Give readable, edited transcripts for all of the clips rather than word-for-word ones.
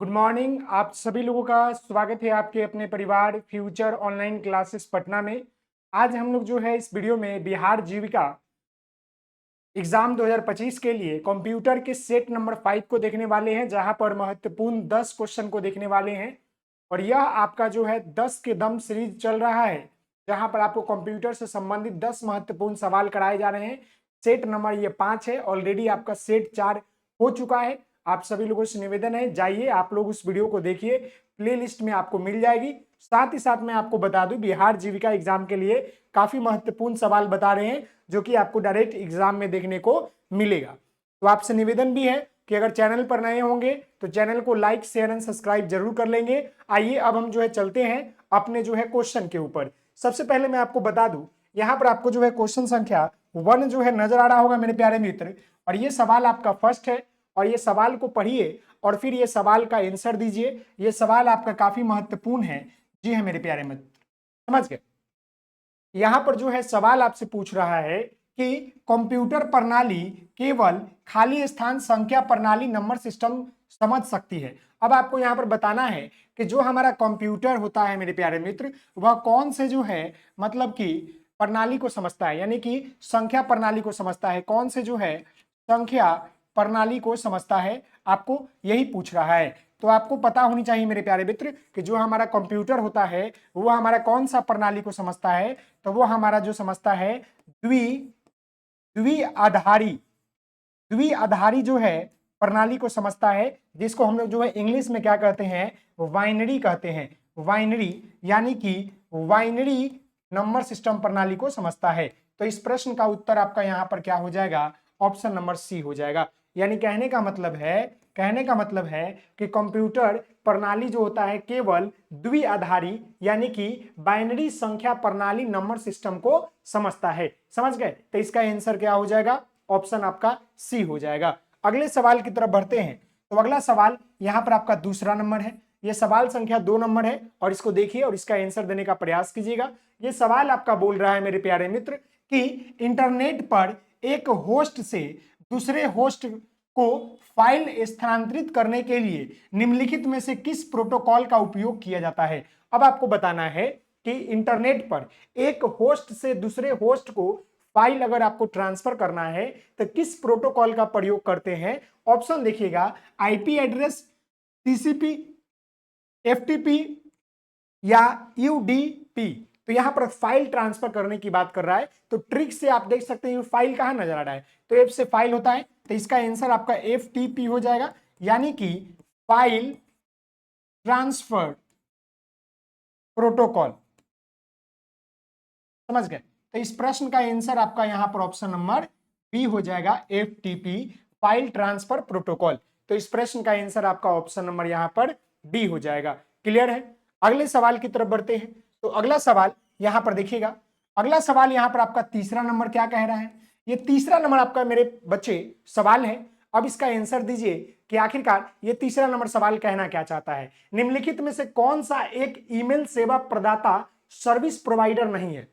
Good morning. आप सभी लोगों का स्वागत है आपके अपने परिवार फ्यूचर ऑनलाइन क्लासेस पटना में। आज हम लोग जो है इस वीडियो में बिहार जीविका एग्जाम 2025 के लिए कंप्यूटर के सेट नंबर 5 को देखने वाले हैं, जहां पर महत्वपूर्ण 10 क्वेश्चन को देखने वाले हैं। और यह आपका जो है 10 के दम सीरीज चल रहा है, जहां पर आपको कंप्यूटर से संबंधित 10 महत्वपूर्ण सवाल कराए जा रहे हैं। सेट नंबर ये 5 है, ऑलरेडी आपका सेट 4 हो चुका है। आप सभी लोगों से निवेदन है, जाइए आप लोग उस वीडियो को देखिए, प्लेलिस्ट में आपको मिल जाएगी। साथ ही साथ मैं आपको बता दूं, बिहार जीविका एग्जाम के लिए काफी महत्वपूर्ण सवाल बता रहे हैं, जो कि आपको डायरेक्ट एग्जाम में देखने को मिलेगा। तो आपसे निवेदन भी है कि अगर चैनल पर नए होंगे तो चैनल को लाइक शेयर एंड सब्सक्राइब जरूर कर लेंगे। आइए अब हम जो है चलते हैं अपने जो है क्वेश्चन के ऊपर। सबसे पहले मैं आपको बता दूं, यहाँ पर आपको जो है क्वेश्चन संख्या 1 जो है नजर आ रहा होगा मेरे प्यारे मित्र। और ये सवाल आपका फर्स्ट है, और ये सवाल को पढ़िए और फिर ये सवाल का आंसर दीजिए। ये सवाल आपका काफी महत्वपूर्ण है। जी हाँ मेरे प्यारे मित्र, समझ गए। यहां पर जो है सवाल आपसे पूछ रहा है कि कंप्यूटर प्रणाली केवल खाली स्थान संख्या प्रणाली नंबर सिस्टम समझ सकती है। अब आपको यहां पर बताना है कि जो हमारा कंप्यूटर होता है मेरे प्यारे मित्र, वह कौन से जो है मतलब कि प्रणाली को समझता है, यानी कि संख्या प्रणाली को समझता है। कौन से जो है संख्या प्रणाली को समझता है, आपको यही पूछ रहा है। तो आपको पता होनी चाहिए मेरे प्यारे मित्र कि जो हमारा कंप्यूटर होता है वो हमारा कौन सा प्रणाली को समझता है। तो वो हमारा जो समझता है द्विआधारी द्विआधारी जो है प्रणाली को समझता है, जिसको हम लोग जो है इंग्लिश में क्या कहते हैं, वाइनरी कहते हैं। वाइनरी यानी कि वाइनरी नंबर सिस्टम प्रणाली को समझता है। तो इस प्रश्न का उत्तर आपका यहां पर क्या हो जाएगा, ऑप्शन नंबर सी हो जाएगा। यानी कहने का मतलब है कि कंप्यूटर प्रणाली जो होता है केवल द्विआधारी यानी कि बाइनरी संख्या प्रणाली नंबर सिस्टम को समझता है। समझ गए। तो इसका आंसर क्या हो जाएगा, ऑप्शन आपका सी हो जाएगा। अगले सवाल की तरफ बढ़ते हैं। तो अगला सवाल यहां पर आपका दूसरा नंबर है। यह सवाल संख्या 2 नंबर है, और इसको देखिए और इसका आंसर देने का प्रयास कीजिएगा। यह सवाल आपका बोल रहा है मेरे प्यारे मित्र कि इंटरनेट पर एक होस्ट से दूसरे होस्ट को फाइल स्थानांतरित करने के लिए निम्नलिखित में से किस प्रोटोकॉल का उपयोग किया जाता है। अब आपको बताना है कि इंटरनेट पर एक होस्ट से दूसरे होस्ट को फाइल अगर आपको ट्रांसफर करना है तो किस प्रोटोकॉल का प्रयोग करते हैं। ऑप्शन देखिएगा, आईपी एड्रेस, टीसीपी, एफटीपी या यूडीपी। तो यहां पर फाइल ट्रांसफर करने की बात कर रहा है। तो ट्रिक से आप देख सकते हैं फाइल कहां नजर आ रहा है, तो एफ से फाइल होता है, तो इसका आंसर आपका एफटीपी हो जाएगा, यानी कि फाइल ट्रांसफर प्रोटोकॉल। समझ गए। तो इस प्रश्न का आंसर आपका यहां पर ऑप्शन नंबर बी हो जाएगा, एफटीपी फाइल ट्रांसफर प्रोटोकॉल। तो इस प्रश्न का आंसर आपका ऑप्शन नंबर यहां पर डी हो जाएगा। क्लियर है। अगले सवाल की तरफ बढ़ते हैं। तो अगला सवाल यहां पर देखिएगा, अगला सवाल यहां पर आपका तीसरा नंबर क्या कह रहा है। ये तीसरा नंबर आपका मेरे बच्चे सवाल है। अब इसका आंसर दीजिए कि आखिरकार ये तीसरा नंबर सवाल कहना क्या चाहता है। निम्नलिखित में से कौन सा एक ईमेल सेवा प्रदाता सर्विस प्रोवाइडर नहीं है।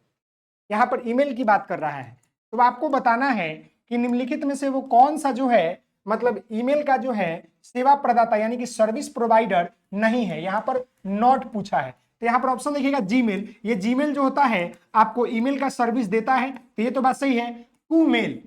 यहां पर ईमेल की बात कर रहा है। तो आपको बताना है कि निम्नलिखित में से वो कौन सा जो है मतलब ईमेल का जो है सेवा प्रदाता यानी कि सर्विस प्रोवाइडर नहीं है। यहां पर नॉट पूछा है। तो यहां पर ऑप्शन देखिएगा जीमेल। ये जीमेल जो होता है आपको ईमेल का सर्विस देता है, तो ये तो बात सही है। कुमेल,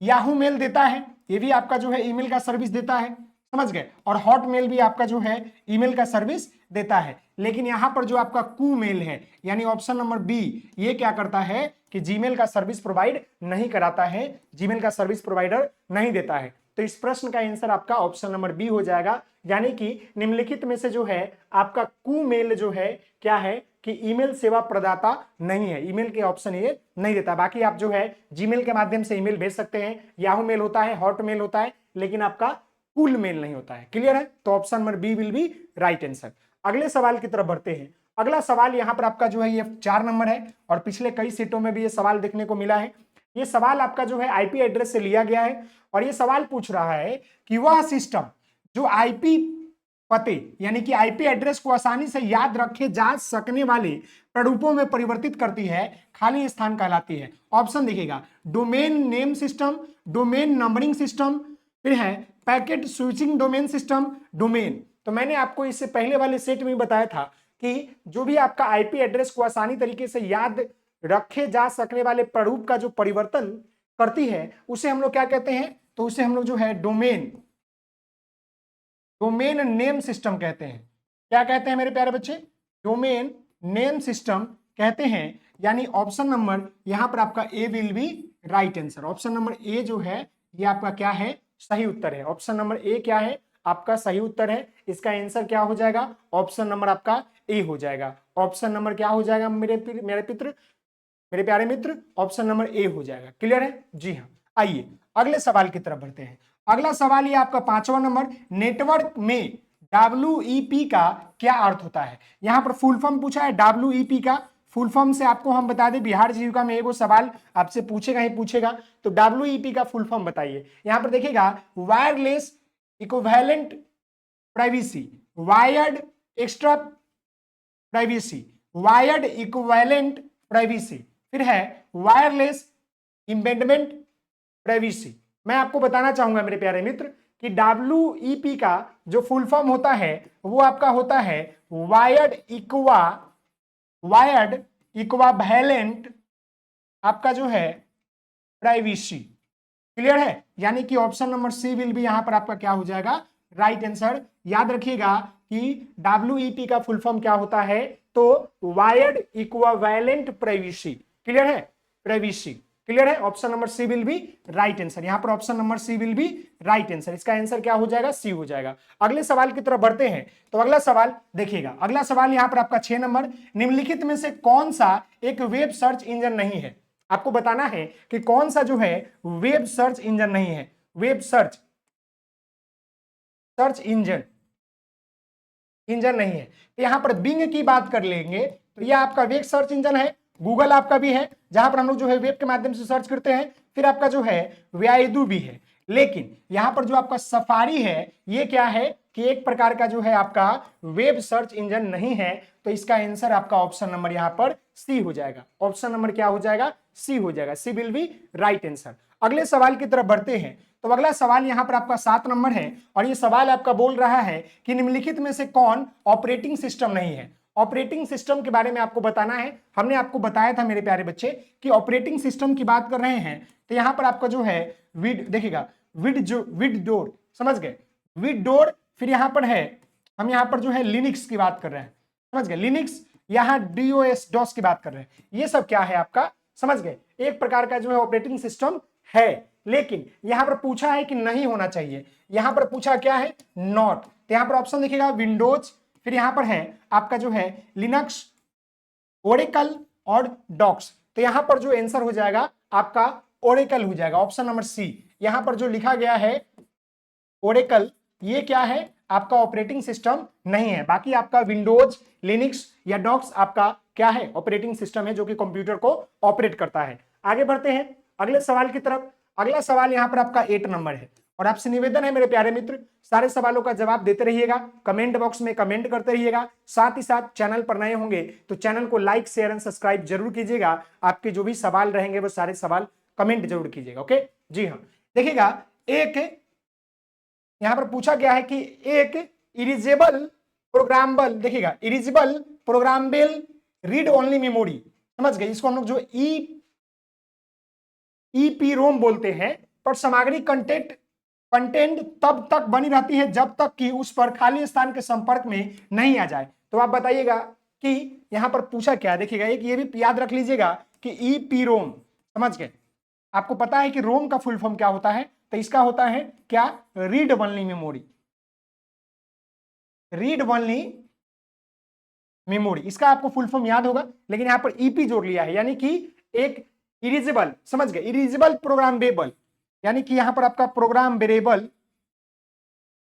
याहू मेल देता है, ये भी आपका जो है ईमेल का सर्विस देता है। समझ गए। और हॉटमेल भी आपका जो है ईमेल का सर्विस देता है। लेकिन यहां पर जो आपका कुमेल है यानी ऑप्शन नंबर बी, ये क्या करता है कि जीमेल का सर्विस प्रोवाइड नहीं कराता है, जीमेल का सर्विस प्रोवाइडर नहीं देता है। तो इस प्रश्न का आंसर आपका ऑप्शन नंबर बी हो जाएगा, यानी कि निम्नलिखित में से जो है आपका कुमेल जो है क्या है कि ईमेल सेवा प्रदाता नहीं है। ईमेल के ऑप्शन ये नहीं देता। बाकी आप जो है जीमेल के माध्यम से ईमेल भेज सकते हैं, याहू मेल होता है, हॉटमेल होता है, लेकिन आपका कुल मेल नहीं होता है। क्लियर है। तो option number B will be right answer. अगले सवाल की तरफ बढ़ते हैं। अगला सवाल यहां पर आपका जो है ये 4 नंबर है, और पिछले कई सेटों में भी ये सवाल देखने को मिला है। ये सवाल आपका जो है आईपी एड्रेस से लिया गया है, और ये सवाल पूछ रहा है कि वह सिस्टम जो आईपी पते यानी कि आईपी एड्रेस को आसानी से याद रखे जा सकने वाले प्रारूपों में परिवर्तित करती है, खाली स्थान कहलाती है। ऑप्शन देखिएगा, domain name system, domain numbering system, फिर है packet switching domain system, domain. तो मैंने आपको इससे पहले वाले सेट में बताया था कि जो भी आपका आईपी एड्रेस को आसानी तरीके से याद रखे जा सकने वाले प्रारूप का जो परिवर्तन करती है उसे हम लोग क्या कहते हैं, तो उसे हम लोग जो है डोमेन नेम सिस्टम कहते हैं। क्या कहते हैं मेरे प्यारे बच्चे? डोमेन नेम सिस्टम कहते हैं। यानी ऑप्शन नंबर यहां पर आपका A will be right answer. Option number A जो है ये आपका क्या है, सही उत्तर है। ऑप्शन नंबर ए क्या है, आपका सही उत्तर है। इसका आंसर क्या हो जाएगा, ऑप्शन नंबर आपका ए हो जाएगा। ऑप्शन नंबर क्या हो जाएगा मेरे प्यारे मित्र, ऑप्शन नंबर ए हो जाएगा। क्लियर है? जी हाँ। आइए अगले सवाल की तरफ बढ़ते हैं। अगला सवाल ये आपका 5वां नंबर, नेटवर्क में WEP का क्या अर्थ होता है। यहां पर फुल फॉर्म पूछा है। WEP का फुल फॉर्म से आपको हम बता दें, बिहार जीविका में एगो सवाल आपसे पूछेगा ही पूछेगा, तो WEP का फुल फॉर्म बताइए। यहां पर देखिएगा, wireless equivalent privacy, wired extra privacy, wired equivalent privacy, फिर है वायरलेस एम्बेडमेंट प्राइवेसी। मैं आपको बताना चाहूंगा मेरे प्यारे मित्र कि WEP का जो फुल फॉर्म होता है वो आपका होता है वायर्ड इक्विवेलेंट आपका जो है प्राइवेसी। क्लियर है? यानी कि ऑप्शन नंबर सी विल भी यहां पर आपका क्या हो जाएगा, राइट आंसर। याद रखिएगा कि WEP का फुल फॉर्म क्या होता है, तो वायर्ड इक्विवेलेंट प्राइवेसी। क्लियर है? प्राइवेसी। क्लियर है? Option number C will be right answer. यहां पर option number C will be right answer. इसका आंसर क्या हो जाएगा, सी हो जाएगा। अगले सवाल की तरफ बढ़ते हैं। तो अगला सवाल देखिएगा, अगला सवाल यहां पर आपका 6 नंबर, निम्नलिखित में से कौन सा एक वेब सर्च इंजन नहीं है। आपको बताना है कि कौन सा जो है वेब सर्च इंजन नहीं है। वेब सर्च इंजन नहीं है। तो यहां पर बिंग की बात कर लेंगे तो यह आपका वेब सर्च इंजन है। गूगल आपका भी है, जहां पर हम लोग जो है वेब के माध्यम से सर्च करते हैं। फिर आपका जो है वेआईडू भी है। लेकिन यहां पर जो आपका सफारी है ये क्या है कि एक प्रकार का जो है आपका वेब सर्च इंजन नहीं है। तो इसका आंसर आपका ऑप्शन नंबर यहां पर सी हो जाएगा। ऑप्शन नंबर क्या हो जाएगा, सी हो जाएगा। सी विल बी राइट आंसर। अगले सवाल की तरफ बढ़ते हैं। तो अगला सवाल यहां पर आपका 7 नंबर है और ये सवाल आपका बोल रहा है कि निम्नलिखित में से कौन ऑपरेटिंग सिस्टम नहीं है। ऑपरेटिंग सिस्टम के बारे में आपको बताना है। हमने आपको बताया था मेरे प्यारे बच्चे कि ऑपरेटिंग सिस्टम की बात कर रहे हैं तो यहां पर आपका जो है देखिएगा विंडोज, समझ गए, विंडोज। फिर यहां पर है, हम यहां पर जो है लिनक्स की बात कर रहे हैं, समझ गए, लिनक्स। यहां डॉस की बात कर रहे हैं। ये सब क्या है आपका, समझ गए, एक प्रकार का जो है ऑपरेटिंग सिस्टम है। लेकिन यहां पर पूछा है कि नहीं होना चाहिए। यहां पर पूछा क्या है, नॉट। तो यहां पर ऑप्शन देखिएगा विंडोज, फिर यहां पर है आपका जो है लिनक्स, ओरेकल और डॉक्स। तो यहां पर जो आंसर हो जाएगा आपका ओरेकल हो जाएगा। Option number C. यहां पर जो लिखा गया है ओरेकल, ये क्या है आपका ऑपरेटिंग सिस्टम नहीं है। बाकी आपका विंडोज, लिनक्स या डॉक्स आपका क्या है, ऑपरेटिंग सिस्टम है जो कि कंप्यूटर को ऑपरेट करता है। आगे बढ़ते हैं अगले सवाल की तरफ। अगला सवाल यहां पर आपका 8 नंबर है और आपसे निवेदन है मेरे प्यारे मित्र, सारे सवालों का जवाब देते रहिएगा, कमेंट बॉक्स में कमेंट करते रहिएगा। साथ ही साथ चैनल पर नए होंगे तो चैनल को लाइक, शेयर एंड सब्सक्राइब जरूर कीजिएगा। आपके जो भी सवाल रहेंगे वो सारे सवाल कमेंट जरूर कीजिएगा। ओके जी हाँ। देखिएगा, एक यहां पर पूछा गया है कि एक इरिजेबल प्रोग्रामेबल, देखिएगा इरिजेबल प्रोग्रामेबल रीड ओनली मेमोरी, समझ गए, इसको हम लोग जो EPROM बोलते हैं, पर सामग्री कंटेंट तब तक बनी रहती है जब तक कि उस पर खाली स्थान के संपर्क में नहीं आ जाए। तो आप बताइएगा कि यहां पर पूछा क्या है। देखिएगा, एक ये भी याद रख लीजिएगा कि EPROM, समझ गए, आपको पता है कि रोम का फुल फॉर्म क्या होता है, तो इसका होता है क्या, read only memory, read only memory, इसका आपको फुल फॉर्म याद होगा। लेकिन यहां पर ईपी जोड़ लिया है, यानी कि एक इरिजेबल, समझ गए, इरिजेबल प्रोग्रामेबल, यानी कि यहां पर आपका प्रोग्राम वेरिएबल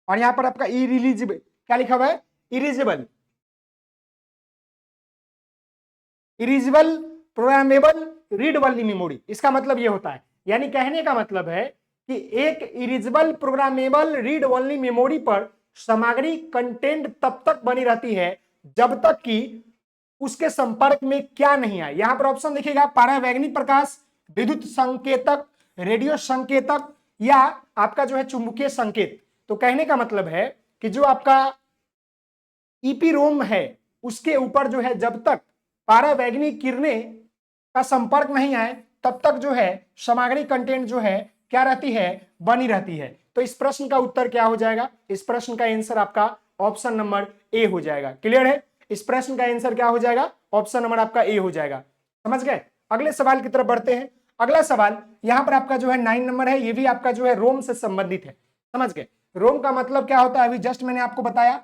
और यहां पर आपका इरिलीजिबल, क्या लिखा हुआ है, इरिजेबल, इरिजेबल प्रोग्रामेबल रीड ओनली मेमोरी। इसका मतलब यह होता है, यानी कहने का मतलब है कि एक इरिजेबल प्रोग्रामेबल रीड ओनली मेमोरी पर सामग्री कंटेंट तब तक बनी रहती है जब तक कि उसके संपर्क में क्या नहीं आए। यहां पर ऑप्शन देखिएगा, परावैंगनिक प्रकाश, विद्युत संकेतक, रेडियो संकेतक या आपका जो है चुंबकीय संकेत। तो कहने का मतलब है कि जो आपका ईपीरोम है उसके ऊपर जो है जब तक पारावैंगनिक किरणें का संपर्क नहीं आए तब तक जो है सामग्री कंटेंट जो है क्या रहती है, बनी रहती है। तो इस प्रश्न का उत्तर क्या हो जाएगा, इस प्रश्न का आंसर आपका ऑप्शन नंबर ए हो जाएगा। क्लियर है, इस प्रश्न का आंसर क्या हो जाएगा, ऑप्शन नंबर आपका ए हो जाएगा। समझ गए। अगले सवाल की तरफ बढ़ते हैं। अगला सवाल यहां पर आपका जो है 9 नंबर है, ये भी आपका जो है रोम से संबंधित है। समझ गए। रोम का मतलब क्या होता है अभी जस्ट मैंने आपको बताया,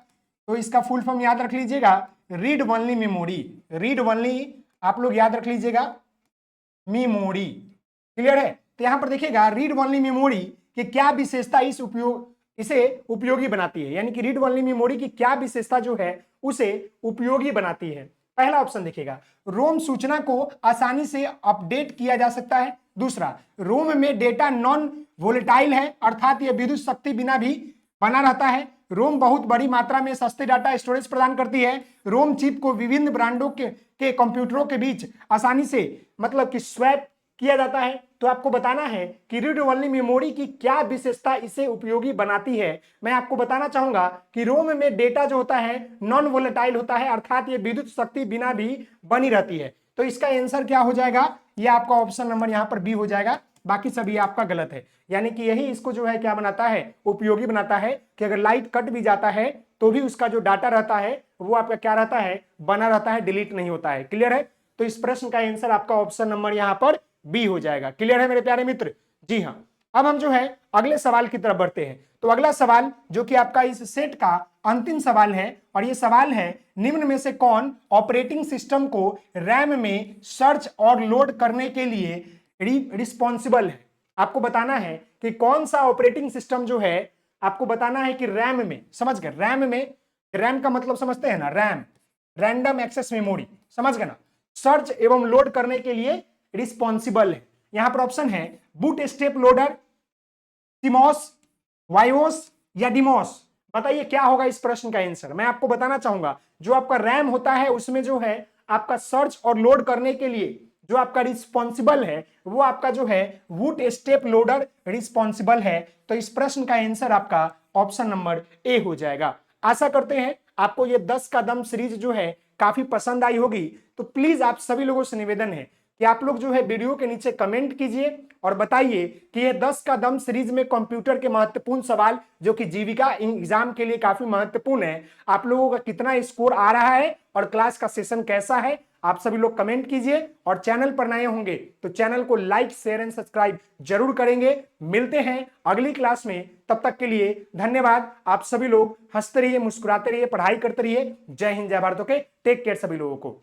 तो इसका फुल फॉर्म याद रख लीजिएगा, read only memory. Read only आप लोग याद रख लीजिएगा, मेमोरी। क्लियर है। तो यहां पर देखिएगा रीड ओनली मेमोरी की क्या विशेषता इसे उपयोगी बनाती है, यानी कि रीड ओनली मेमोरी की क्या विशेषता जो है उसे उपयोगी बनाती है। पहला ऑप्शन देखिएगा, रोम सूचना को आसानी से अपडेट किया जा सकता है। दूसरा, रोम में डेटा नॉन वोलेटाइल है, अर्थात यह विद्युत शक्ति बिना भी बना रहता है। रोम बहुत बड़ी मात्रा में सस्ते डाटा स्टोरेज प्रदान करती है। रोम चिप को विभिन्न ब्रांडों के कंप्यूटरों के बीच आसानी से मतलब कि स्वैप किया जाता है। तो आपको बताना है कि रीड ओनली मेमोरी की क्या विशेषता इसे उपयोगी बनाती है। मैं आपको बताना चाहूंगा कि रोम में डेटा जो होता है नॉन वोलेटाइल होता है, अर्थात ये विद्युत शक्ति बिना भी बनी रहती है। तो इसका आंसर क्या हो जाएगा, ये आपका ऑप्शन नंबर यहाँ पर बी हो जाएगा, बाकी सभी आपका गलत है। यानी कि यही इसको जो है क्या बनाता है, उपयोगी बनाता है कि अगर लाइट कट भी जाता है तो भी उसका जो डाटा रहता है वो आपका क्या रहता है, बना रहता है, डिलीट नहीं होता है। क्लियर है। तो इस प्रश्न का आंसर आपका ऑप्शन नंबर यहाँ पर बी हो जाएगा। क्लियर है मेरे प्यारे मित्र। जी हाँ, अब हम जो है अगले सवाल की तरफ बढ़ते हैं। तो अगला सवाल जो कि आपका इस सेट का अंतिम सवाल है, और ये सवाल है, निम्न में से कौन ऑपरेटिंग सिस्टम को रैम में सर्च और लोड करने के लिए रिस्पॉन्सिबल है। आपको बताना है कि कौन सा ऑपरेटिंग सिस्टम जो है, आपको बताना है कि रैम में, समझ गए, रैम में, रैम का मतलब समझते हैं ना, रैम रैंडम एक्सेस मेमोरी, समझ गए ना, सर्च एवं लोड करने के लिए रिस्पॉन्सिबल है। यहां पर ऑप्शन है boot step loader, CMOS, bios या डिमोस। बताइए क्या होगा इस प्रश्न का आंसर। मैं आपको बताना चाहूंगा जो आपका रैम होता है उसमें जो है आपका सर्च और लोड करने के लिए जो आपका रिस्पॉन्सिबल है वो आपका जो है बूट स्टेप लोडर रिस्पॉन्सिबल है। तो इस प्रश्न का आंसर आपका ऑप्शन नंबर ए हो जाएगा। आशा करते हैं आपको ये 10 का दम सीरीज जो है काफी पसंद आई होगी। तो प्लीज आप सभी लोगों से निवेदन है कि आप लोग जो है वीडियो के नीचे कमेंट कीजिए और बताइए कि ये 10 का दम सीरीज में कंप्यूटर के महत्वपूर्ण सवाल जो कि जीविका एग्जाम के लिए काफी महत्वपूर्ण है, आप लोगों का कितना स्कोर आ रहा है और क्लास का सेशन कैसा है, आप सभी लोग कमेंट कीजिए। और चैनल पर नए होंगे तो चैनल को लाइक शेयर एंड सब्सक्राइब जरूर करेंगे। मिलते हैं अगली क्लास में, तब तक के लिए धन्यवाद। आप सभी लोग हंसते रहिए, मुस्कुराते रहिए, पढ़ाई करते रहिए। जय हिंद, जय भारत। ओके, टेक केयर सभी लोगों को।